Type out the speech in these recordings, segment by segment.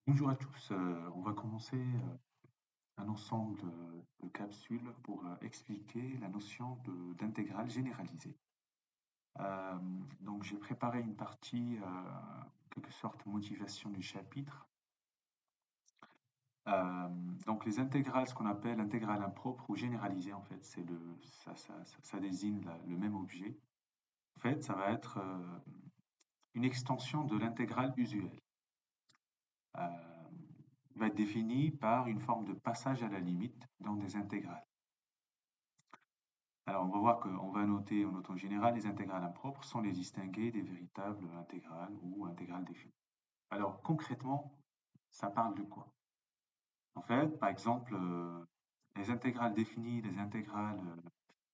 Bonjour à tous, on va commencer un ensemble de capsules pour expliquer la notion d'intégrale généralisée. Euh, donc j'ai préparé une partie, en quelque sorte, motivation du chapitre. Euh, donc les intégrales, ce qu'on appelle intégrale impropre ou généralisée, en fait, ça désigne le même objet. En fait, ça va être une extension de l'intégrale usuelle. Euh, va être définie par une forme de passage à la limite dans des intégrales. Alors, on va voir qu'on va noter, en note général, les intégrales impropres sont les distinguer des véritables intégrales ou intégrales définies. Alors, concrètement, ça parle de quoi? En fait, par exemple, les intégrales définies, les intégrales,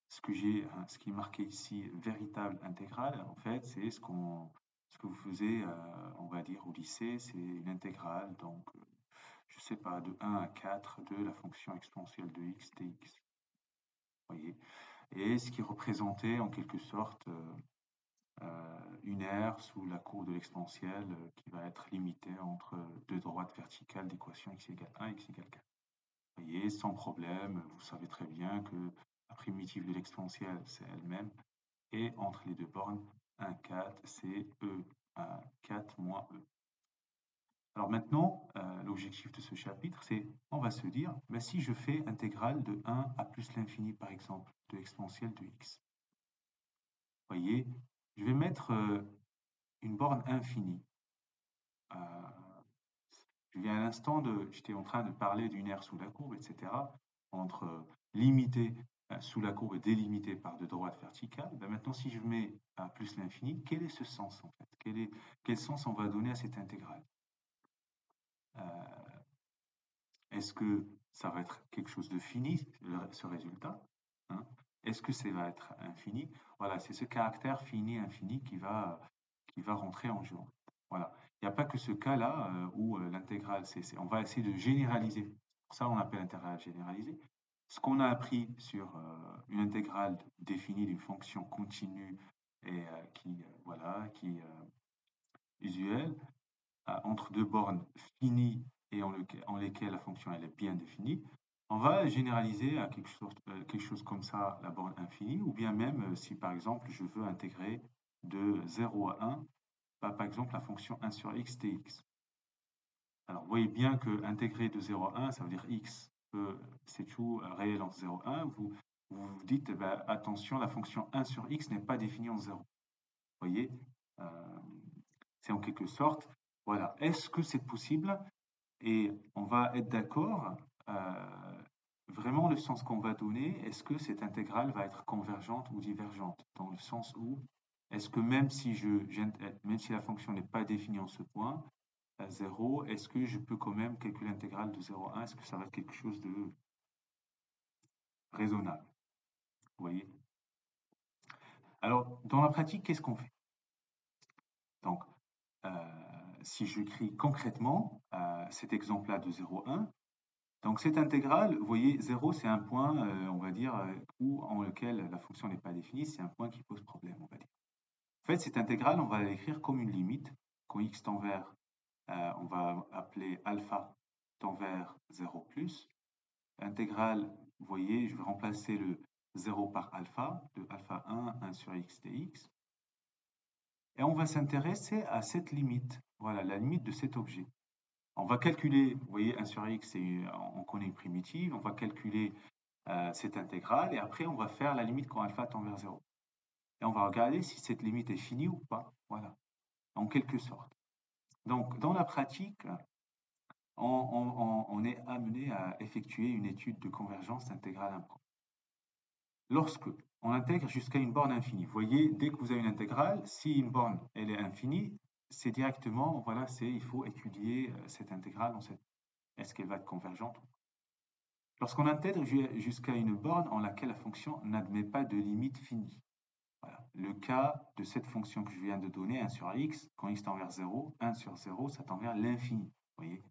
ce qui est marqué ici, véritable intégrale, en fait, c'est ce que vous faisiez, on va dire, au lycée, c'est une intégrale, donc, je sais pas, de 1 à 4 de la fonction exponentielle de x dx. Vous voyez? Et ce qui représentait en quelque sorte une aire sous la courbe de l'exponentielle qui va être limitée entre deux droites verticales d'équation x égale 1, x égale 4. Vous voyez, sans problème, vous savez très bien que la primitive de l'exponentielle, c'est elle-même, et entre les deux bornes, 1, 4, c'est e à 4 moins e. Alors maintenant, l'objectif de ce chapitre, c'est, on va se dire, ben si je fais intégrale de 1 à plus l'infini, par exemple, de l'exponentielle de x, vous voyez, je vais mettre une borne infinie. Euh, je viens à l'instant j'étais en train de parler d'une aire sous la courbe, etc., entre limité sous la courbe et délimité par deux droites verticales. Ben maintenant, si je mets à plus l'infini, quel est ce sens en fait? Quel sens on va donner à cette intégrale? Euh, Est-ce que ça va être quelque chose de fini, ce résultat, hein? Est-ce que ça va être infini? Voilà, c'est ce caractère fini, infini qui va rentrer en jeu. Voilà. Il n'y a pas que ce cas-là où l'intégrale, on va essayer de généraliser. Pour ça, on appelle l'intégrale généralisée. Ce qu'on a appris sur une intégrale définie d'une fonction continue et voilà, qui est usuelle, entre deux bornes finies et en lesquelles la fonction elle est bien définie, on va généraliser à quelque chose comme ça la borne infinie, ou bien même si par exemple je veux intégrer de 0 à 1, par exemple la fonction 1 sur x dx. Alors vous voyez bien que intégrer de 0 à 1, ça veut dire x, c'est tout réel en 0 à 1, vous dites eh ben, attention, la fonction 1 sur x n'est pas définie en 0. Vous voyez, euh, c'est en quelque sorte, voilà, est-ce que c'est possible? Et on va être d'accord, vraiment le sens qu'on va donner, est-ce que cette intégrale va être convergente ou divergente? Dans le sens où, est-ce que même si la fonction n'est pas définie en ce point, à 0, est-ce que je peux quand même calculer l'intégrale de 0 à 1? Est-ce que ça va être quelque chose de raisonnable? Vous voyez? Alors, dans la pratique, qu'est-ce qu'on fait? Donc, si j'écris concrètement cet exemple-là de 0 à 1, donc cette intégrale, vous voyez, 0, c'est un point, on va dire, en lequel la fonction n'est pas définie, c'est un point qui pose problème, on va dire. En fait, cette intégrale, on va l'écrire comme une limite. Quand x tend vers, on va appeler alpha tend vers 0 plus. Intégrale, vous voyez, je vais remplacer le 0 par alpha, de alpha 1, 1 sur x dx. Et on va s'intéresser à cette limite, voilà, la limite de cet objet. On va calculer, vous voyez, 1 sur x, on connaît une primitive, on va calculer cette intégrale et après on va faire la limite quand alpha tend vers 0. Et on va regarder si cette limite est finie ou pas. Voilà, en quelque sorte. Donc, dans la pratique, on est amené à effectuer une étude de convergence intégrale impropre. Lorsque on intègre jusqu'à une borne infinie, vous voyez, dès que vous avez une intégrale, si une borne elle est infinie, c'est directement, voilà, il faut étudier cette intégrale, est-ce qu'elle va être convergente ou pas. Lorsqu'on intègre jusqu'à une borne en laquelle la fonction n'admet pas de limite finie. Voilà. Le cas de cette fonction que je viens de donner, 1 sur x, quand x tend vers 0, 1 sur 0, ça tend vers l'infini. Voyez.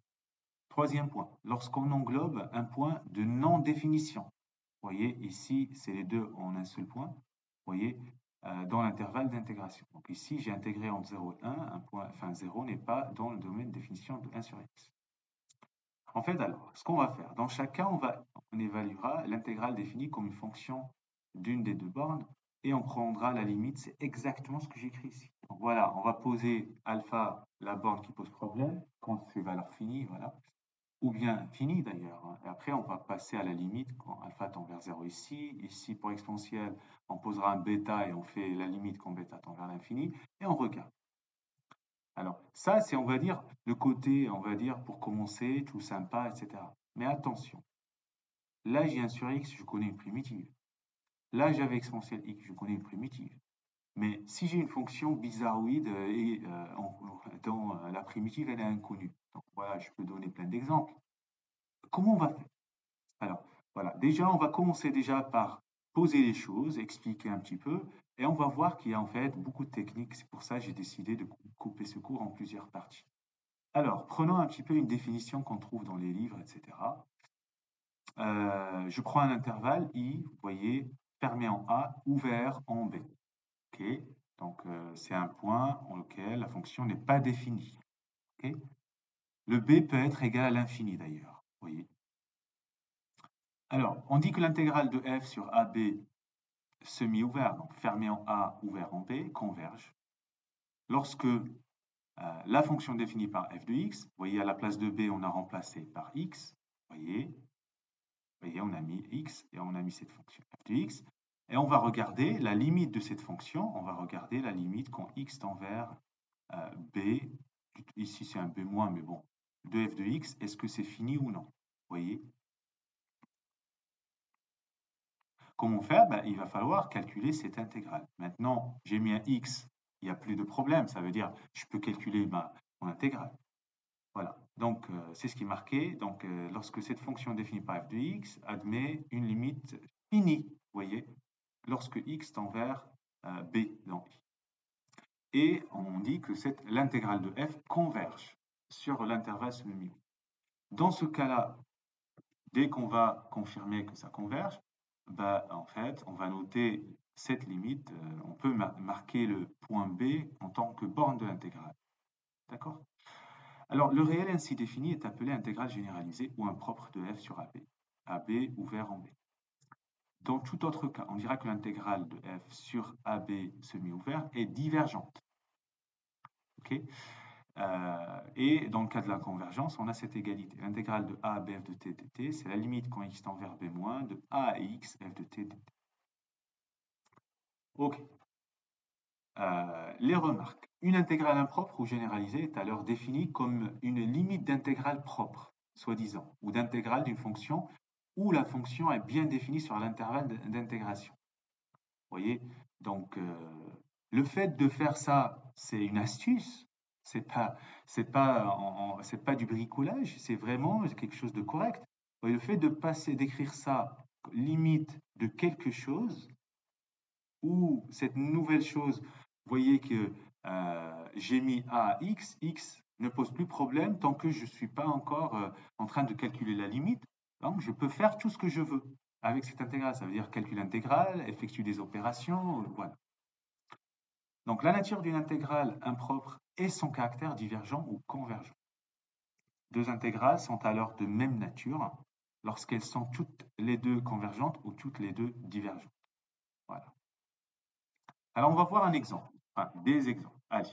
Troisième point, lorsqu'on englobe un point de non-définition. Vous voyez, ici, c'est les deux en un seul point. Vous voyez, dans l'intervalle d'intégration. Donc ici, j'ai intégré entre 0 et 1, un point, enfin 0 n'est pas dans le domaine de définition de 1 sur x. En fait, alors, ce qu'on va faire, dans chaque cas, on évaluera l'intégrale définie comme une fonction d'une des deux bornes et on prendra la limite. C'est exactement ce que j'écris ici. Donc voilà, on va poser alpha, la borne qui pose problème, quand c'est valeur finie, voilà, ou bien infinie d'ailleurs, hein. Et après, on va passer à la limite quand alpha tend vers 0 ici. Ici, pour exponentielle, on posera un bêta et on fait la limite quand bêta tend vers l'infini et on regarde. Alors, ça, c'est, on va dire, le côté, on va dire, pour commencer, tout sympa, etc. Mais attention, là, j'ai un sur x, je connais une primitive. Là, j'avais exponentielle x, je connais une primitive. Mais si j'ai une fonction bizarroïde dont la primitive, elle est inconnue. Donc voilà, je peux donner plein d'exemples. Comment on va faire? Alors, voilà, déjà, on va commencer déjà par poser les choses, expliquer un petit peu, et on va voir qu'il y a en fait beaucoup de techniques. C'est pour ça que j'ai décidé de couper ce cours en plusieurs parties. Alors, prenons un petit peu une définition qu'on trouve dans les livres, etc. Je prends un intervalle I, vous voyez, fermé en A, ouvert en B. Ok. Donc, c'est un point en lequel la fonction n'est pas définie. Ok. Le B peut être égal à l'infini d'ailleurs. Vous voyez. Alors, on dit que l'intégrale de f sur AB semi-ouvert, donc fermé en A, ouvert en B, converge lorsque la fonction définie par f de x, vous voyez, à la place de B, on a remplacé par x, vous voyez, on a mis x et on a mis cette fonction f de x. Et on va regarder la limite de cette fonction, on va regarder la limite quand x tend vers b, ici c'est un b-, mais bon, de f de x, est-ce que c'est fini ou non? Vous voyez? Comment faire? Ben, il va falloir calculer cette intégrale. Maintenant, j'ai mis un x, il n'y a plus de problème, ça veut dire je peux calculer mon intégrale. Voilà, donc c'est ce qui est marqué. Donc lorsque cette fonction définie par f de x admet une limite finie, vous voyez, lorsque x tend vers b dans i. Et on dit que l'intégrale de f converge sur l'intervalle semi. Dans ce cas-là, dès qu'on va confirmer que ça converge, bah, en fait, on va noter cette limite. On peut marquer le point B en tant que borne de l'intégrale. D'accord? Alors, le réel ainsi défini est appelé intégrale généralisée ou impropre de f sur AB. AB ouvert en B. Dans tout autre cas, on dira que l'intégrale de f sur AB semi-ouvert est divergente. Okay. Et dans le cas de la convergence, on a cette égalité. L'intégrale de a à b f de t dt, c'est la limite quand x tend vers b- de a à x f de t dt. Ok. Les remarques. Une intégrale impropre ou généralisée est alors définie comme une limite d'intégrale propre, soi-disant, ou d'intégrale d'une fonction où la fonction est bien définie sur l'intervalle d'intégration. Vous voyez? Donc, le fait de faire ça, c'est une astuce. C'est pas du bricolage, c'est vraiment quelque chose de correct. Et le fait de d'écrire ça limite de quelque chose, ou cette nouvelle chose, vous voyez que j'ai mis a à x, x ne pose plus problème tant que je ne suis pas encore en train de calculer la limite. Donc, je peux faire tout ce que je veux avec cette intégrale. Ça veut dire calcul intégral, effectuer des opérations, voilà. Donc, la nature d'une intégrale impropre est son caractère divergent ou convergent. Deux intégrales sont alors de même nature lorsqu'elles sont toutes les deux convergentes ou toutes les deux divergentes. Voilà. Alors, on va voir un exemple, enfin des exemples. Allez.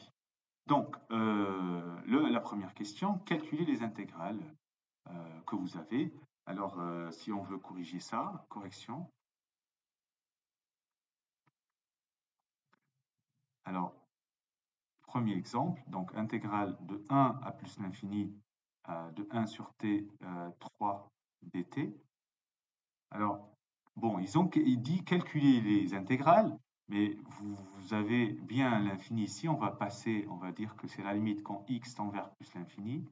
Donc, la première question, calculer les intégrales que vous avez. Alors, si on veut corriger ça, correction. Alors, premier exemple, donc intégrale de 1 à plus l'infini de 1 sur t 3 dt. Alors, bon, il dit calculer les intégrales, mais vous avez bien l'infini ici, on va dire que c'est la limite quand x tend vers plus l'infini,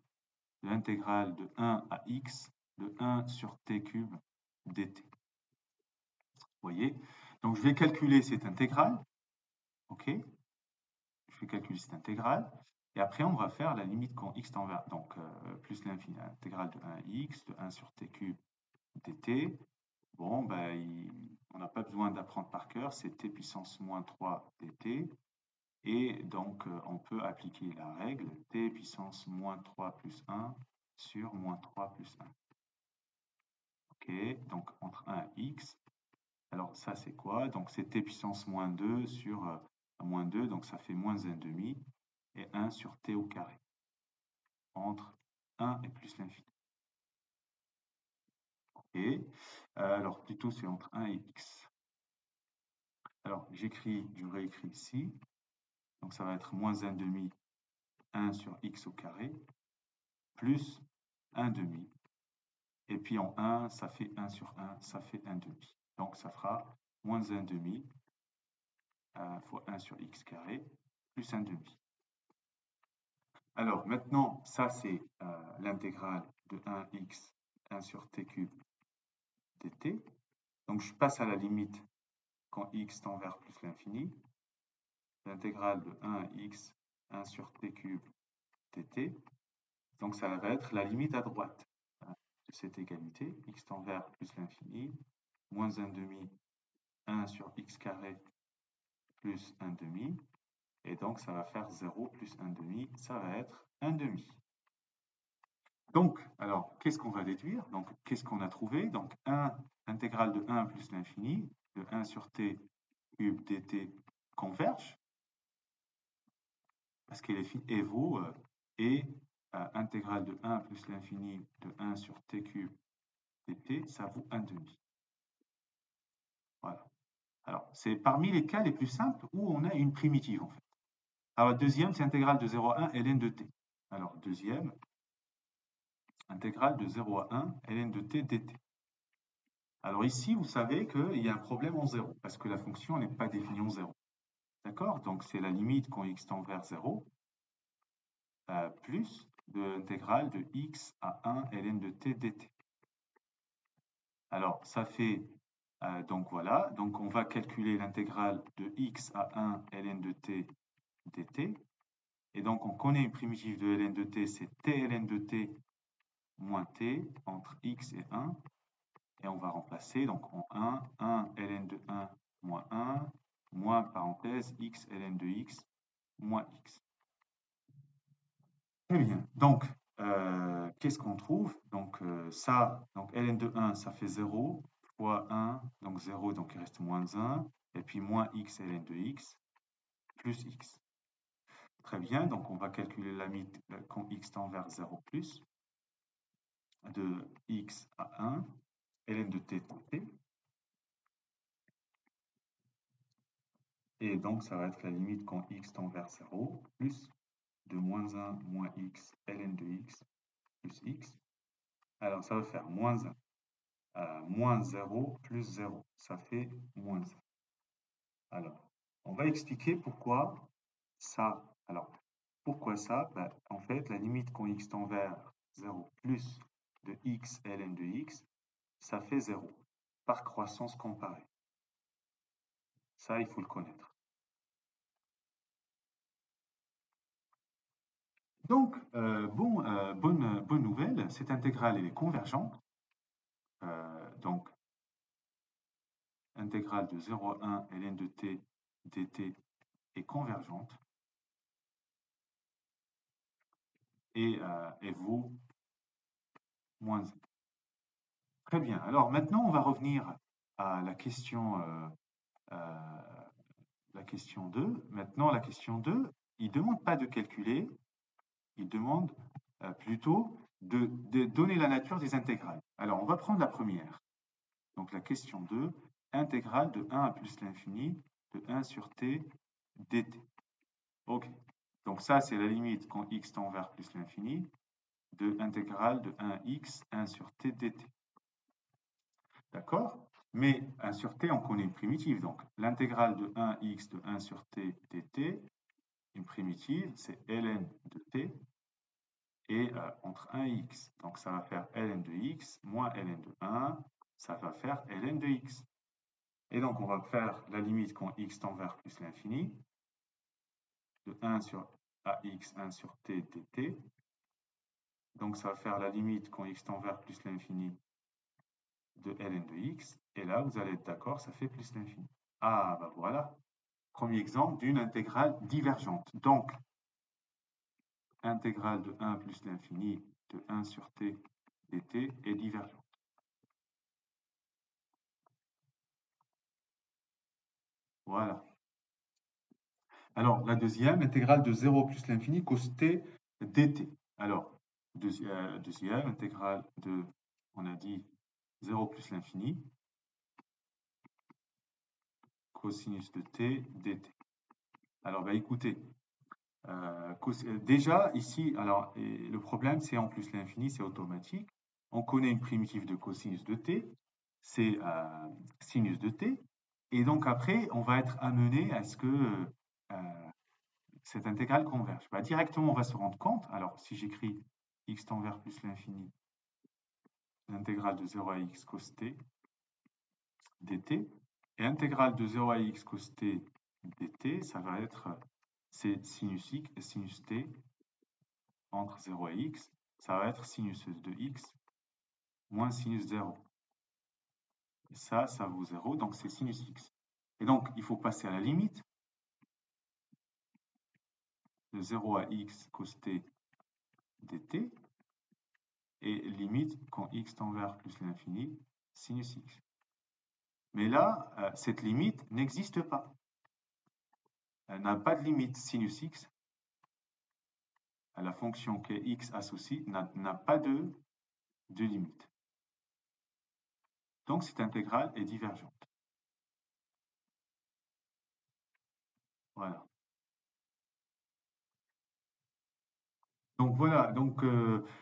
de l'intégrale de 1 à x de 1 sur t cube dt. Vous voyez? Donc je vais calculer cette intégrale, ok? Je vais calculer cette intégrale, et après on va faire la limite quand x tend vers, donc plus l'infini, l'intégrale de 1 à x de 1 sur t cube dt. Bon, ben, on n'a pas besoin d'apprendre par cœur, c'est t puissance moins 3 dt. Et donc, on peut appliquer la règle t puissance moins 3 plus 1 sur moins 3 plus 1. Ok, donc entre 1 et x. Alors ça c'est quoi? Donc c'est t puissance moins 2 sur moins 2, donc ça fait moins 1,5 et 1 sur t au carré. Entre 1 et plus l'infini. Ok, alors plutôt c'est entre 1 et x. Alors je réécris ici. Donc ça va être moins 1,5, 1 sur x au carré, plus 1,5. Et puis en 1, ça fait 1 sur 1, ça fait 1,5. Donc ça fera moins 1,5 fois 1 sur x carré, plus 1,5. Alors maintenant, ça c'est l'intégrale de 1x, 1 sur t cube dt. Donc je passe à la limite quand x tend vers plus l'infini. L'intégrale de 1x, 1 sur t cube dt. Donc ça va être la limite à droite de cette égalité, x tend vers plus l'infini, moins 1,5, 1 sur x carré plus 1,5. Et donc ça va faire 0 plus 1,5, ça va être 1,5. Donc, alors, qu'est-ce qu'on va déduire? Donc, qu'est-ce qu'on a trouvé? Donc, 1, intégrale de 1 plus l'infini, de 1 sur t cube dt converge, parce qu'elle est vaut et intégrale de 1 plus l'infini de 1 sur t cube dt, ça vaut 1,5. Voilà. Alors, c'est parmi les cas les plus simples où on a une primitive, en fait. Alors, deuxième, c'est intégrale de 0 à 1 ln de t. Alors, deuxième, intégrale de 0 à 1 ln de t dt. Alors ici, vous savez qu'il y a un problème en 0, parce que la fonction n'est pas définie en 0. D'accord? Donc c'est la limite quand x tend vers 0, plus de l'intégrale de x à 1 ln de t dt. Alors ça fait, donc voilà, donc on va calculer l'intégrale de x à 1 ln de t dt. Et donc on connaît une primitive de ln de t, c'est t ln de t moins t entre x et 1. Et on va remplacer donc en 1 ln de 1 moins 1, moins parenthèse x ln de x moins x. Très bien. Donc, qu'est-ce qu'on trouve? Donc, ça, donc ln de 1, ça fait 0, fois 1, donc 0, donc il reste moins 1, et puis moins x ln de x, plus x. Très bien, donc on va calculer la limite quand x tend vers 0 plus, de x à 1, ln de t t. Et donc, ça va être la limite quand x tend vers 0, plus de moins 1 moins x ln de x plus x. Alors, ça va faire moins 1, moins 0 plus 0. Ça fait moins 1. Alors, on va expliquer pourquoi ça. Alors, pourquoi ça? Ben, en fait, la limite quand x tend vers 0 plus de x ln de x, ça fait 0 par croissance comparée. Ça, il faut le connaître. Donc, bonne nouvelle, cette intégrale elle est convergente. Donc, intégrale de 0 à 1 ln de t dt est convergente et vaut moins 1. Très bien. Alors maintenant, on va revenir à la question 2. Maintenant, la question 2, il ne demande pas de calculer, il demande plutôt de donner la nature des intégrales. Alors, on va prendre la première. Donc, la question 2, intégrale de 1 à plus l'infini de 1 sur t dt. OK. Donc, ça, c'est la limite quand x tend vers plus l'infini de l'intégrale de 1x, 1 sur t dt. D'accord? Mais 1 sur t, on connaît une primitive. Donc, l'intégrale de 1x de 1 sur t dt, une primitive, c'est ln de t et entre 1 et x. Donc, ça va faire ln de x moins ln de 1, ça va faire ln de x. Et donc, on va faire la limite quand x tend vers plus l'infini, de 1 sur ax, 1 sur t dt. Donc, ça va faire la limite quand x tend vers plus l'infini de ln de x. Et là, vous allez être d'accord, ça fait plus l'infini. Ah, bah voilà. Premier exemple d'une intégrale divergente. Donc, intégrale de 1 plus l'infini de 1 sur t dt est divergente. Voilà. Alors, la deuxième, intégrale de 0 plus l'infini cos t dt. Alors, deuxième, intégrale de, on a dit, 0 plus l'infini, cosinus de t dt. Alors, bah, écoutez, déjà, ici, alors, le problème, c'est en plus l'infini, c'est automatique. On connaît une primitive de cosinus de t, c'est sinus de t. Et donc, après, on va être amené à ce que cette intégrale converge. Bah, directement, on va se rendre compte. Alors, si j'écris x tend vers plus l'infini, l'intégrale de 0 à x cos t dt, et intégrale de 0 à x cos t dt, ça va être, c'est sinus x et sinus t entre 0 et x, ça va être sinus de x moins sinus 0. Et ça vaut 0, donc c'est sinus x. Et donc, il faut passer à la limite de 0 à x cos t dt, et limite quand x tend vers plus l'infini, sinus x. Mais là, cette limite n'existe pas. Elle n'a pas de limite. Sinus x, la fonction que x associe, n'a pas de limite. Donc cette intégrale est divergente. Voilà. Donc voilà, donc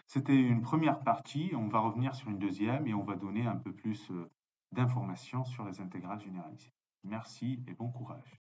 c'était une première partie. On va revenir sur une deuxième et on va donner un peu plus d'informations sur les intégrales généralisées. Merci et bon courage.